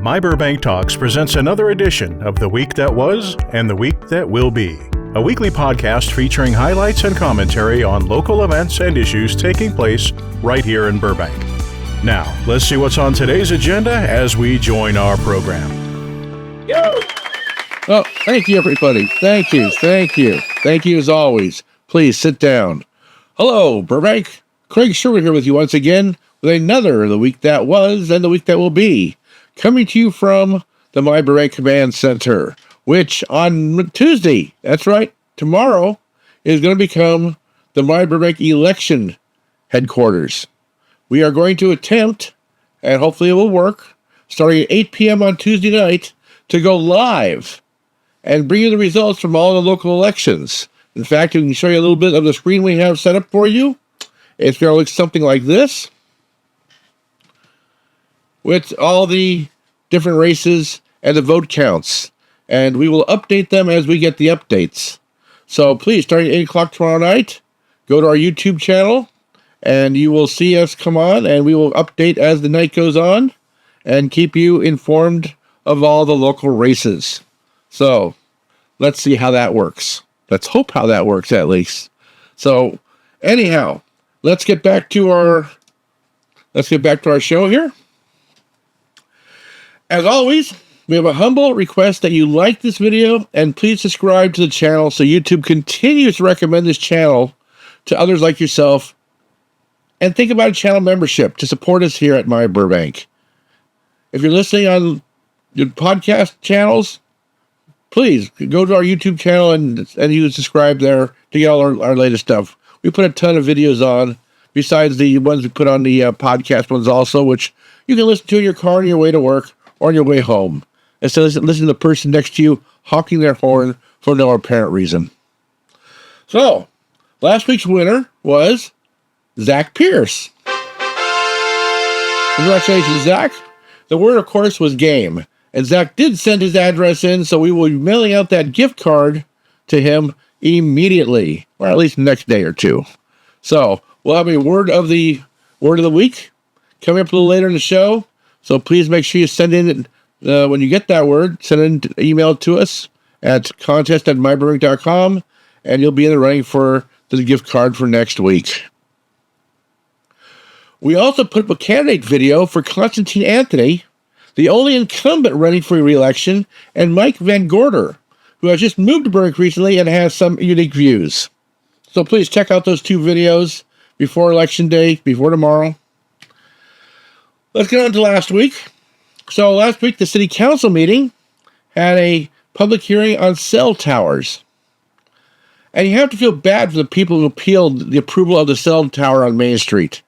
My Burbank Talks presents another edition of The Week That Was and The Week That Will Be, a weekly podcast featuring highlights and commentary on local events and issues taking place right here in Burbank. Now, let's see what's on today's agenda as we join our program. Oh, thank you, everybody. Thank you. Thank you as always. Please sit down. Hello, Burbank. Craig Sherwood here with you once again with another The Week That Was and The Week That Will Be, coming to you from the My Burbank Command Center, which on Tuesday, that's right, tomorrow, is going to become the My Burbank election headquarters. We are going to attempt, and hopefully it will work, starting at 8 p.m. on Tuesday night, to go live and bring you the results from all the local elections. In fact, we can show you a little bit of the screen we have set up for you. It's going to look something like this, with all the different races and the vote counts. And we will update them as we get the updates. So please, starting at 8 o'clock tomorrow night, go to our YouTube channel, and you will see us come on, and we will update as the night goes on, and keep you informed of all the local races. So let's see how that works. Let's hope how that works, at least. So anyhow, let's get back to our show here. As always, we have a humble request that you like this video and please subscribe to the channel so YouTube continues to recommend this channel to others like yourself. And think about a channel membership to support us here at My Burbank. If you're listening on your podcast channels, please go to our YouTube channel and you can subscribe there to get all our latest stuff. We put a ton of videos on, besides the ones we put on the podcast ones also, which you can listen to in your car on your way to work or on your way home, instead of listening to the person next to you honking their horn for no apparent reason. So, last week's winner was Zach Pierce. Congratulations, Zach. The word, of course, was game. And Zach did send his address in, so we will be mailing out that gift card to him immediately, or at least the next day or two. So, we'll have a word of the week coming up a little later in the show. So please make sure you send in, when you get that word, send an email to us at contest@myburbank.com, and you'll be in the running for the gift card for next week. We also put up a candidate video for Constantine Anthony, the only incumbent running for re-election, and Mike Van Gorder, who has just moved to Burbank recently and has some unique views. So please check out those two videos before Election Day, before tomorrow. Let's get on to last week. So last week, the City Council meeting had a public hearing on cell towers. And you have to feel bad for the people who appealed the approval of the cell tower on Main Street.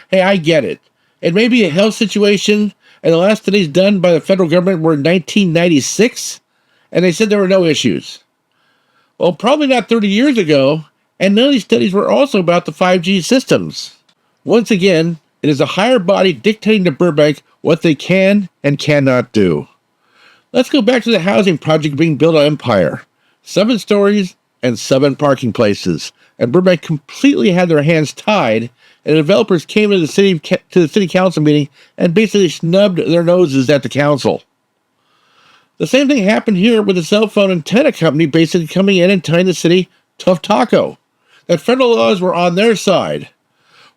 Hey, I get it. It may be a health situation, and the last studies done by the federal government were in 1996, and they said there were no issues. Well, probably not 30 years ago, and none of these studies were also about the 5G systems. Once again, it is a higher body dictating to Burbank what they can and cannot do. Let's go back to the housing project being built on Empire. 7 stories and 7 parking places. And Burbank completely had their hands tied, and the developers came to the city council meeting and basically snubbed their noses at the council. The same thing happened here with the cell phone antenna company basically coming in and telling the city, tough taco, that federal laws were on their side.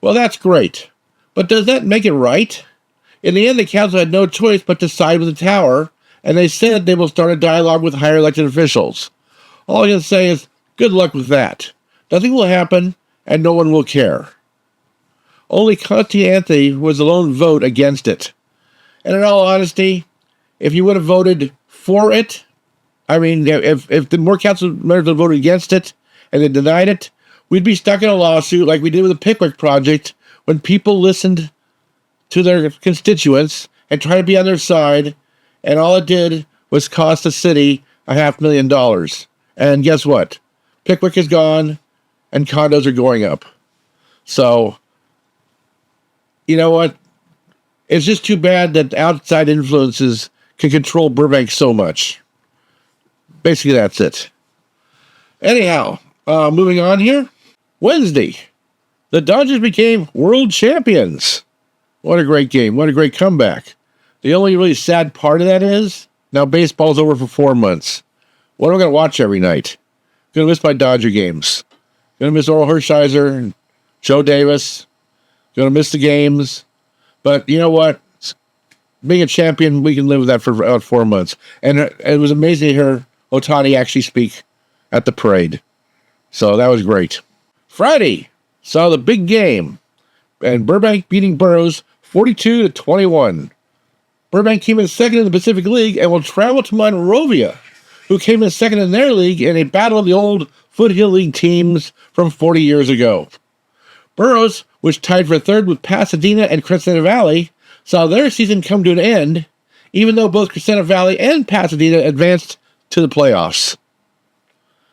Well, that's great. But does that make it right? In the end, the council had no choice but to side with the tower, and they said they will start a dialogue with higher elected officials. All I can say is, good luck with that. Nothing will happen, and no one will care. Only Constantine Anthony was the lone vote against it. And in all honesty, if you would have voted for it, I mean, if the more council members had voted against it, and they denied it, we'd be stuck in a lawsuit like we did with the Pickwick Project, when people listened to their constituents and tried to be on their side, and all it did was cost the city $500,000. And guess what? Pickwick is gone, and condos are going up. So, you know what? It's just too bad that outside influences can control Burbank so much. Basically, that's it. Anyhow, moving on here. Wednesday, the Dodgers became world champions. What a great game. What a great comeback. The only really sad part of that is now baseball's over for 4 months. What am I going to watch every night? Going to miss my Dodger games. Going to miss Oral Hershiser and Joe Davis. Going to miss the games. But you know what? Being a champion, we can live with that for about 4 months. And it was amazing to hear Ohtani actually speak at the parade. So that was great. Friday saw the big game. And Burbank beating Burroughs 42-21. Burbank came in second in the Pacific League and will travel to Monrovia, who came in second in their league in a battle of the old Foothill League teams from 40 years ago. Burroughs, which tied for third with Pasadena and Crescenta Valley, saw their season come to an end, even though both Crescenta Valley and Pasadena advanced to the playoffs.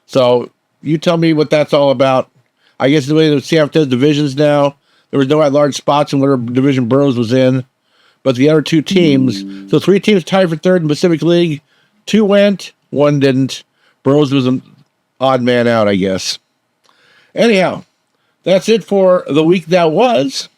So, you tell me what that's all about. I guess the way the CF does divisions now, there was no at-large spots in whatever division Burroughs was in. But the other two teams, so 3 teams tied for third in Pacific League. 2 went, 1 didn't. Burroughs was an odd man out, I guess. Anyhow, that's it for the week that was.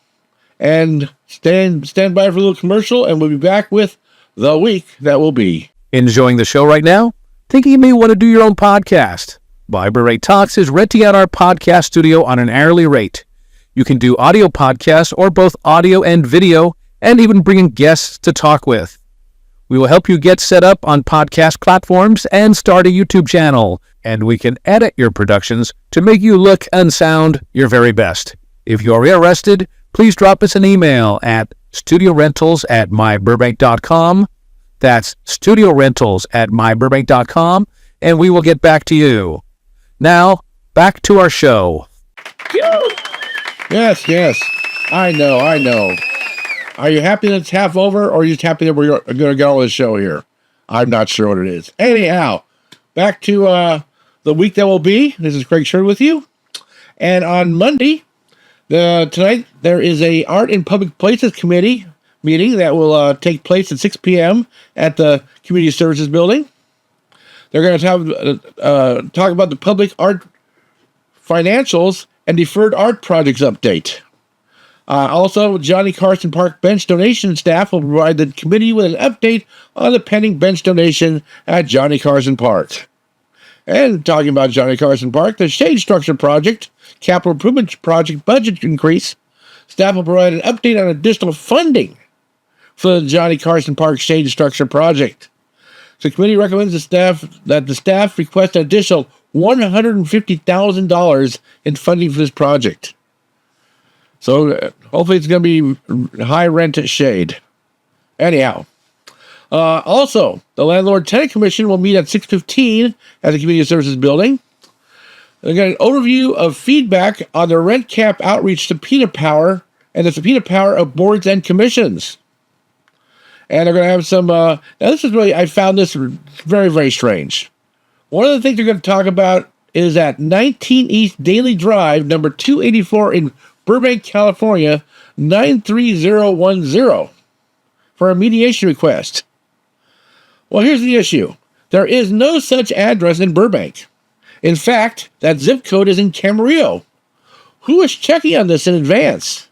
And stand by for a little commercial, and we'll be back with the week that will be. Enjoying the show right now? Thinking you may want to do your own podcast? Bible Rate Talks is renting out our podcast studio on an hourly rate. You can do audio podcasts or both audio and video, and even bring in guests to talk with. We will help you get set up on podcast platforms and start a YouTube channel, and we can edit your productions to make you look and sound your very best. If you're interested, please drop us an email at studiorentals@myburbank.com. That's studiorentals@myburbank.com, and we will get back to you. Now, back to our show. Yes. I know. Are you happy that it's half over, or are you just happy that we're going to get all this show here? I'm not sure what it is. Anyhow, back to the week that will be. This is Craig Sherwood with you. And on Monday, tonight, there is a Art in Public Places Committee meeting that will take place at 6 p.m. at the Community Services Building. They're going to talk about the public art financials and deferred art projects update. Also, Johnny Carson Park bench donation staff will provide the committee with an update on the pending bench donation at Johnny Carson Park. And talking about Johnny Carson Park, the shade structure project, capital improvement project budget increase, staff will provide an update on additional funding for the Johnny Carson Park shade structure project. The committee recommends that the staff request an additional $150,000 in funding for this project. So hopefully it's going to be high rent shade. Anyhow, also the Landlord-Tenant Commission will meet at 6:15 at the Community Services Building. They're going to get an overview of feedback on the rent cap outreach subpoena power and the subpoena power of boards and commissions. And they're going to have some. Now this is really, I found this very, very strange. One of the things they're going to talk about is at 19 East Daily Drive, number 284 in Burbank, California, 93010, for a mediation request. Well, here's the issue. There is no such address in Burbank. In fact, that zip code is in Camarillo. Who is checking on this in advance?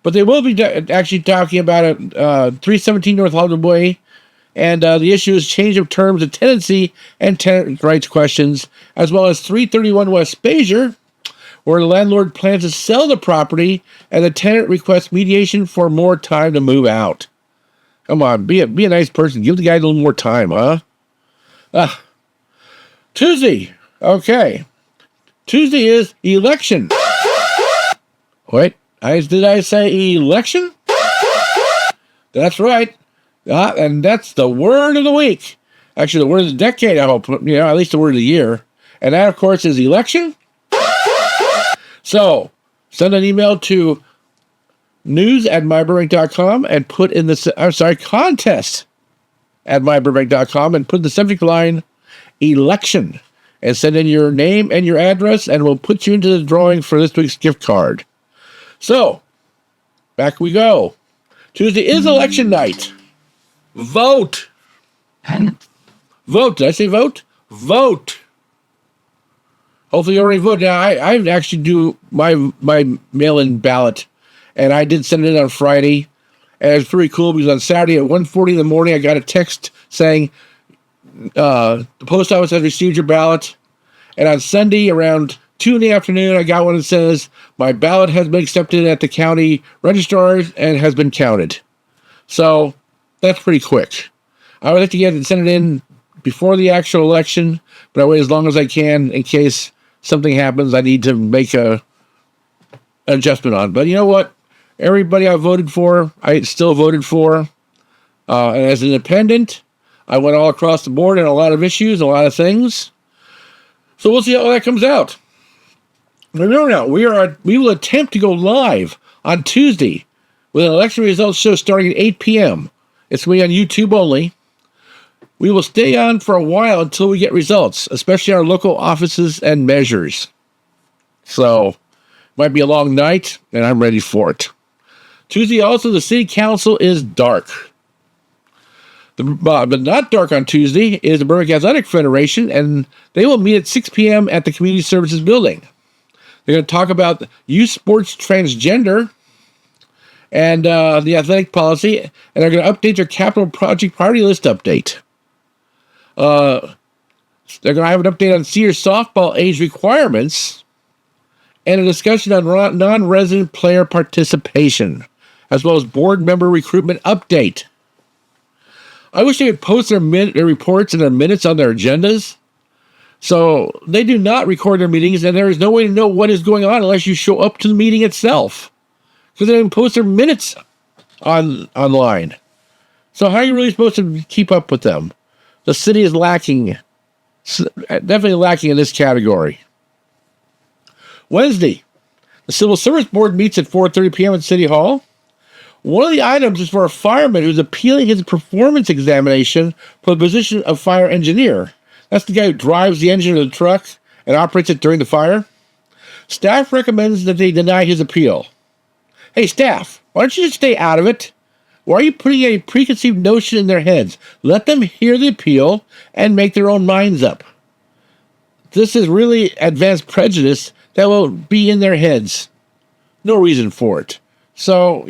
But they will be actually talking about it, 317 North Hollywood Way, and the issue is change of terms of tenancy and tenant rights questions, as well as 331 West Spazier, where the landlord plans to sell the property and the tenant requests mediation for more time to move out. Come on, be a nice person. Give the guy a little more time, huh? Tuesday. Okay. Tuesday is election. Wait, did I say election? That's right. And that's the word of the week. Actually, the word of the decade, I hope. At least the word of the year. And that, of course, is election. So, send an email to news@myburbank.com and put in contest at myburbank.com and put in the subject line election and send in your name and your address, and we'll put you into the drawing for this week's gift card. So, back we go. Tuesday is election night. Vote. Vote. Did I say vote? Vote. Hopefully you already voted. Now, I actually do my mail-in ballot, and I did send it in on Friday, And it's pretty cool because on Saturday at 1:40 in the morning, I got a text saying the post office has received your ballot. And on Sunday around 2 in the afternoon, I got one that says, my ballot has been accepted at the county registrars and has been counted. So that's pretty quick. I would like to get it send it in before the actual election, but I wait as long as I can in case something happens I need to make an adjustment on. But you know what? Everybody I voted for, I still voted for. And as an independent, I went all across the board on a lot of issues, a lot of things. So we'll see how that comes out. Remember now, we will attempt to go live on Tuesday with an election results show starting at 8 p.m. It's going to be on YouTube only. We will stay on for a while until we get results, especially our local offices and measures. So, might be a long night, and I'm ready for it. Tuesday also, the city council is dark. But not dark on Tuesday is the Burbank Athletic Federation, and they will meet at 6 p.m. at the Community Services Building. They're going to talk about youth sports transgender and the athletic policy, and they're going to update their capital project priority list update. They're going to have an update on senior softball age requirements and a discussion on non-resident player participation, as well as board member recruitment update. I wish they would post their reports and their minutes on their agendas. So they do not record their meetings, and there is no way to know what is going on unless you show up to the meeting itself, because they don't post their minutes online. So how are you really supposed to keep up with them? The city is lacking, definitely lacking in this category. Wednesday, the Civil Service Board meets at 4:30 p.m. at City Hall. One of the items is for a fireman who's appealing his performance examination for the position of fire engineer. That's the guy who drives the engine of the truck and operates it during the fire. Staff recommends that they deny his appeal. Hey, staff, why don't you just stay out of it? Why are you putting a preconceived notion in their heads? Let them hear the appeal and make their own minds up. This is really advanced prejudice that will be in their heads. No reason for it. So,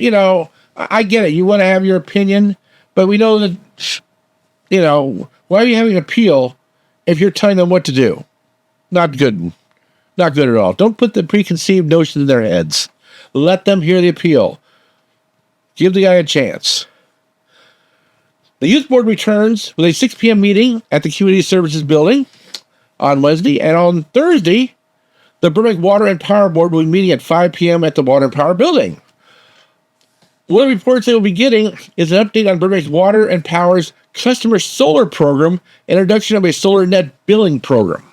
I get it. You want to have your opinion, but we know that, why are you having an appeal if you're telling them what to do? Not good. Not good at all. Don't put the preconceived notions in their heads. Let them hear the appeal. Give the guy a chance. The Youth Board returns with a 6 p.m. meeting at the Community Services Building on Wednesday, and on Thursday, the Burbank Water and Power Board will be meeting at 5 p.m. at the Water and Power Building. One of the reports they will be getting is an update on Burbank's Water and Power's customer solar program, introduction of a solar net billing program.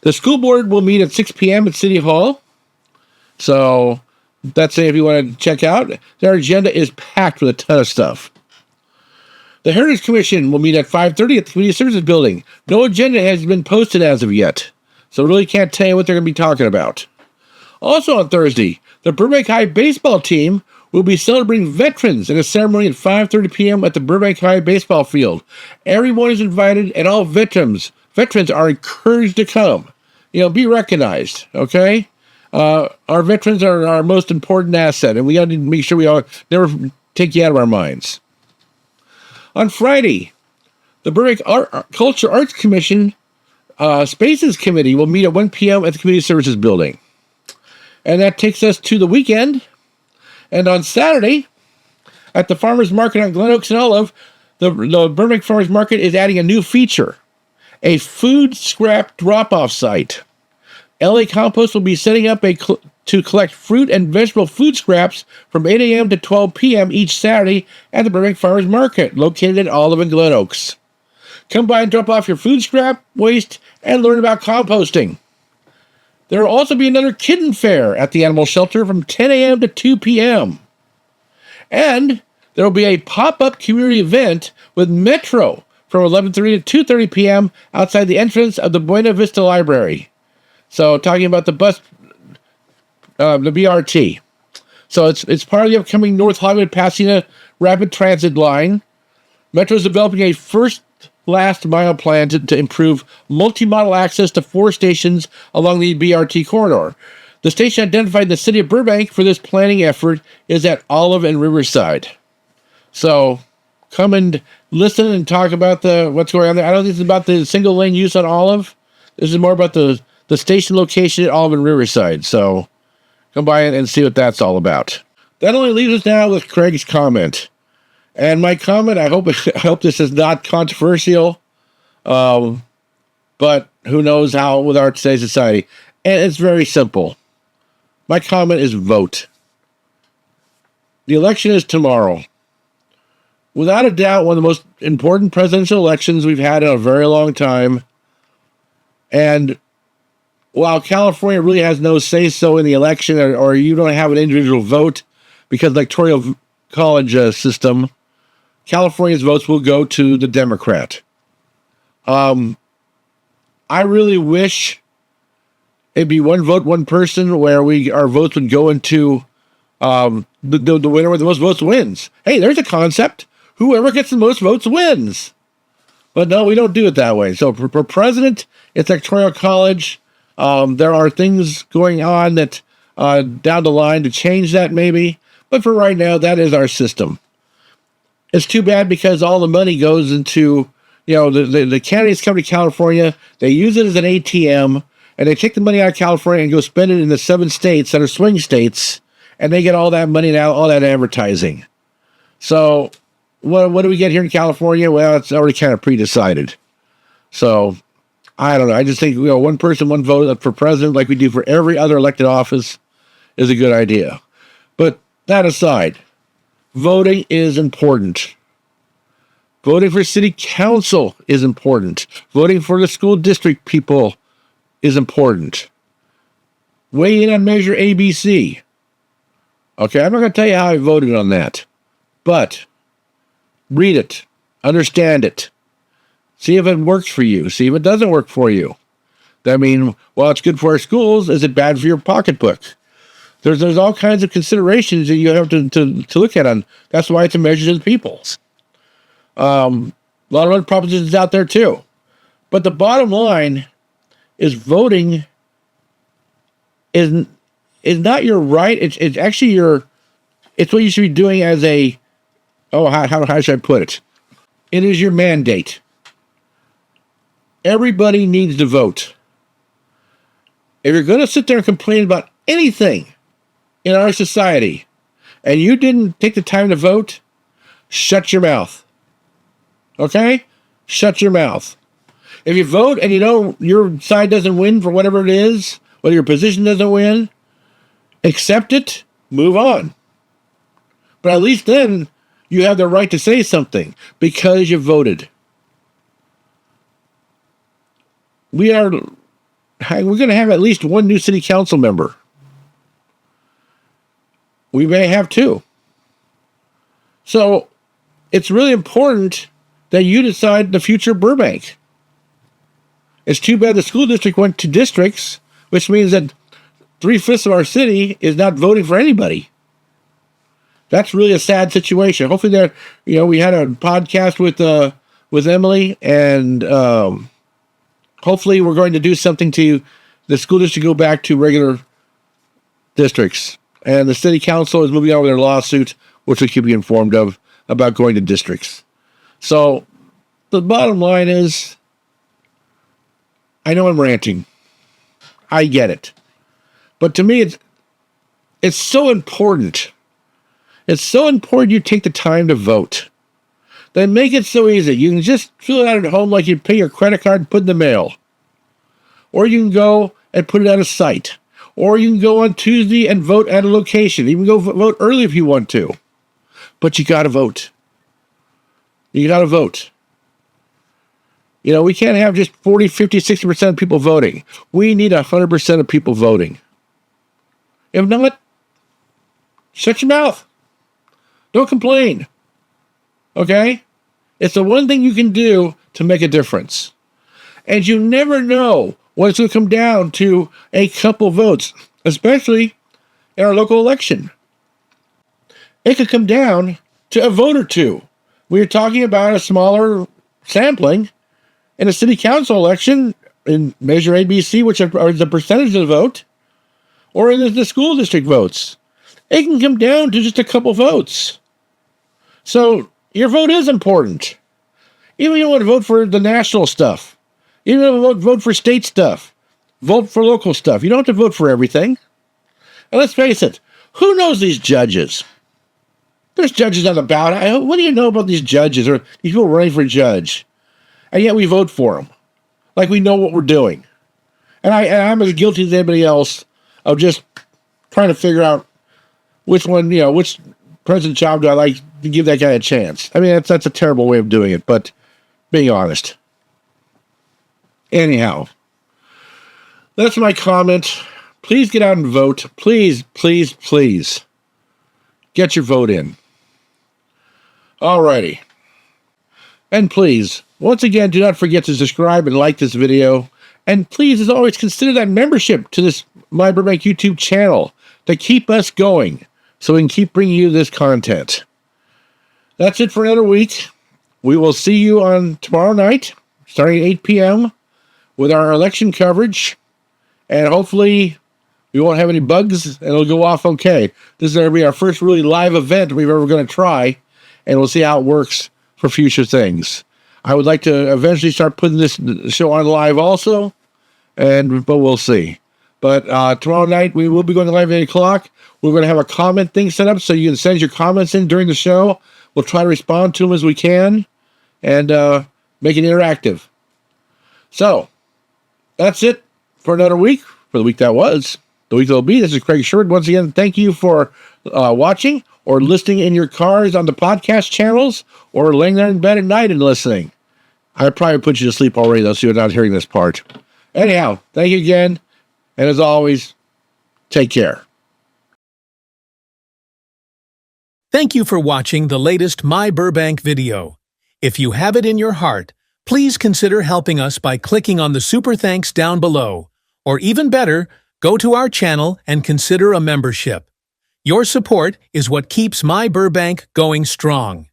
The school board will meet at 6 p.m. at City Hall. So that's it if you want to check out. Their agenda is packed with a ton of stuff. The Heritage Commission will meet at 5:30 at the Community Services Building. No agenda has been posted as of yet, so really can't tell you what they're going to be talking about. Also on Thursday, the Burbank High Baseball Team will be celebrating veterans in a ceremony at 5:30 p.m. at the Burbank High Baseball Field. Everyone is invited, and all veterans are encouraged to come. Be recognized, okay? Our veterans are our most important asset, and we got to make sure we all never take you out of our minds. On Friday, the Burbank Culture Arts Commission Spaces Committee will meet at 1 p.m. at the Community Services Building. And that takes us to the weekend. And on Saturday, at the Farmers Market on Glen Oaks and Olive, the Burbank Farmers Market is adding a new feature, a food scrap drop-off site. LA Compost will be setting up to collect fruit and vegetable food scraps from 8 a.m. to 12 p.m. each Saturday at the Burbank Farmers Market, located at Olive and Glen Oaks. Come by and drop off your food scrap waste and learn about composting. There will also be another kitten fair at the animal shelter from 10 a.m. to 2 p.m. And there will be a pop-up community event with Metro from 11:30 to 2:30 p.m. outside the entrance of the Buena Vista Library. So talking about the bus, the BRT. So it's part of the upcoming North Hollywood Pasadena Rapid Transit line. Metro is developing a last mile plan to improve multi-modal access to 4 stations along the BRT corridor. The station identified in the city of Burbank for this planning effort is at Olive and Riverside. So come and listen and talk about what's going on there. I don't think it's about the single lane use on Olive. This is more about the station location at Olive and Riverside. So come by and see what that's all about. That only leaves us now with Craig's comment. And my comment, I hope this is not controversial, but who knows how with our today's society. And it's very simple. My comment is vote. The election is tomorrow. Without a doubt, one of the most important presidential elections we've had in a very long time. And while California really has no say-so in the election, or you don't have an individual vote because of the electoral college system, California's votes will go to the Democrat. I really wish it'd be one vote, one person, where our votes would go into the winner with the most votes wins. Hey, there's a concept. Whoever gets the most votes wins. But no, we don't do it that way. So for president, it's electoral college. There are things going on that down the line to change that maybe. But for right now, that is our system. It's too bad because all the money goes into, the candidates come to California, they use it as an ATM, and they take the money out of California and go spend it in the 7 states that are swing states, and they get all that money now, all that advertising. So what do we get here in California? Well, it's already kind of pre-decided. So I don't know. I just think, one person, one vote for president, like we do for every other elected office, is a good idea. But that aside, voting is important. Voting for city council is important. Voting for the school district people is important. Weigh in on Measure ABC. Okay, I'm not going to tell you how I voted on that. But read it. Understand it. See if it works for you. See if it doesn't work for you. I mean, while it's good for our schools, is it bad for your pocketbook? There's all kinds of considerations that you have to look at on. That's why it's a measure to the people. A lot of other propositions out there too. But the bottom line is voting is not your right. It's actually it's what you should be doing as how should I put it? It is your mandate. Everybody needs to vote. If you're going to sit there and complain about anything in our society, and you didn't take the time to vote, shut your mouth. Okay? Shut your mouth. If you vote and your side doesn't win for whatever it is, whether your position doesn't win, accept it, move on. But at least then you have the right to say something because you voted. We're going to have at least one new city council member. We may have 2. So it's really important that you decide the future of Burbank. It's too bad the school district went to districts, which means that 3/5 of our city is not voting for anybody. That's really a sad situation. Hopefully we had a podcast with Emily, and hopefully we're going to do something to the school district go back to regular districts. And the city council is moving on with their lawsuit, which we'll keep you informed of, about going to districts. So the bottom line is, I know I'm ranting. I get it. But to me, it's so important. It's so important you take the time to vote. They make it so easy. You can just fill it out at home like you pay your credit card and put it in the mail. Or you can go and put it at a site. Or you can go on Tuesday and vote at a location. You can go vote early if you want to. But you got to vote. You got to vote. We can't have just 40, 50, 60% of people voting. We need 100% of people voting. If not, shut your mouth. Don't complain. Okay? It's the one thing you can do to make a difference. And you never know when it's going to come down to a couple votes, especially in our local election. It could come down to a vote or two. We're talking about a smaller sampling in a city council election in Measure ABC, which are the percentage of the vote, or in the school district votes. It can come down to just a couple votes. So your vote is important. Even if you don't want to vote for the national stuff, even if you don't vote for state stuff, vote for local stuff. You don't have to vote for everything. And let's face it, who knows these judges? There's judges on the ballot. What do you know about these judges or these people running for judge? And yet we vote for them. Like we know what we're doing. And I'm as guilty as anybody else of just trying to figure out which president job do I like to give that guy a chance. I mean, that's a terrible way of doing it, but being honest. Anyhow, that's my comment. Please get out and vote. Please, please, please. Get your vote in. Alrighty. And please, once again, do not forget to subscribe and like this video. And please, as always, consider that membership to this My Burbank YouTube channel to keep us going so we can keep bringing you this content. That's it for another week. We will see you on tomorrow night, starting at 8 p.m., with our election coverage. And hopefully we won't have any bugs and it'll go off okay. This is going to be our first really live event we've ever going to try, and we'll see how it works for future things. I would like to eventually start putting this show on live also, but we'll see. But tomorrow night we will be going live at 8 o'clock. We're going to have a comment thing set up so you can send your comments in during the show. We'll try to respond to them as we can and make it interactive. So that's it for another week, for the week that was, the week that will be. This is Craig Sherwood. Once again, thank you for watching or listening in your cars on the podcast channels or laying there in bed at night and listening. I probably put you to sleep already, though, so you're not hearing this part. Anyhow, thank you again. And as always, take care. Thank you for watching the latest My Burbank video. If you have it in your heart, please consider helping us by clicking on the super thanks down below. Or even better, go to our channel and consider a membership. Your support is what keeps My Burbank going strong.